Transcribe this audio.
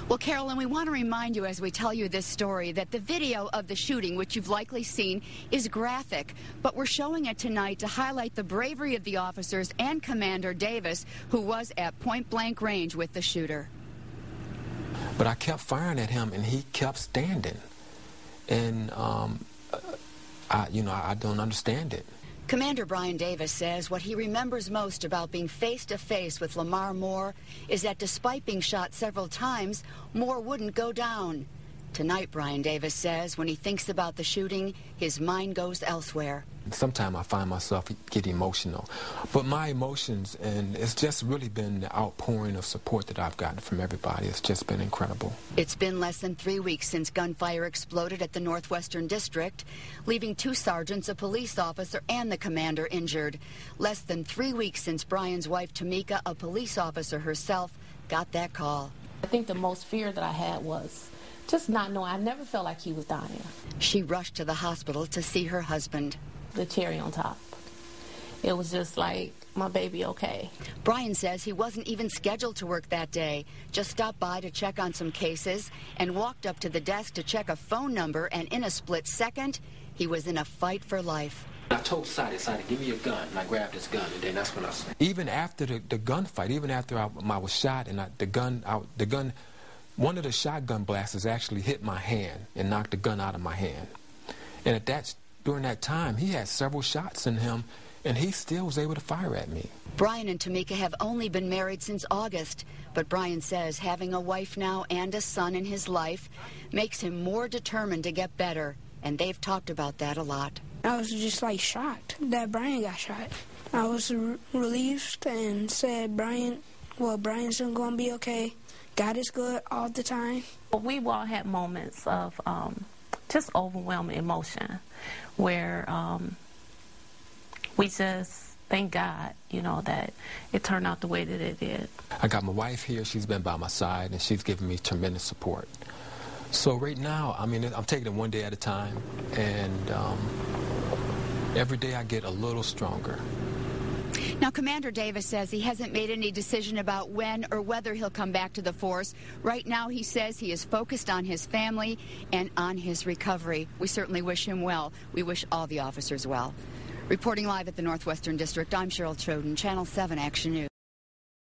Well, Carolyn, we want to remind you as we tell you this story that the video of the shooting, which you've likely seen, is graphic, but we're showing it tonight to highlight the bravery of the officers and Commander Davis, who was at point-blank range with the shooter. But I kept firing at him, and he kept standing. And, I don't understand it. Commander Brian Davis says what he remembers most about being face-to-face with Lamar Moore is that despite being shot several times, Moore wouldn't go down. Tonight, Brian Davis says, when he thinks about the shooting, his mind goes elsewhere. Sometimes I find myself get emotional, but my emotions, and it's just really been the outpouring of support that I've gotten from everybody. It's just been incredible. It's been less than 3 weeks since gunfire exploded at the Northwestern District, leaving 2 sergeants, a police officer, and the commander injured. Less than 3 weeks since Brian's wife, Tamika, a police officer herself, got that call. I think the most fear that I had was just not knowing. I never felt like he was dying. She rushed to the hospital to see her husband. The cherry on top. It was just like, my baby okay. Brian says he wasn't even scheduled to work that day, just stopped by to check on some cases and walked up to the desk to check a phone number, and in a split second, he was in a fight for life. I told Sadie, give me your gun, and I grabbed his gun, and then that's when I said. Even after the gunfight, even after I was shot, and one of the shotgun blasters actually hit my hand and knocked the gun out of my hand. And during that time, he had several shots in him, and he still was able to fire at me. Brian and Tamika have only been married since August, but Brian says having a wife now and a son in his life makes him more determined to get better, and they've talked about that a lot. I was just like shocked that Brian got shot. I was relieved and said, Brian's going to be okay. God is good all the time. We've all had moments of just overwhelming emotion where we just thank God, that it turned out the way that it did. I got my wife here. She's been by my side, and she's given me tremendous support. So right now, I'm taking it one day at a time, and every day I get a little stronger. Now, Commander Davis says he hasn't made any decision about when or whether he'll come back to the force. Right now, he says he is focused on his family and on his recovery. We certainly wish him well. We wish all the officers well. Reporting live at the Northwestern District, I'm CHERYL, Channel 7 Action News.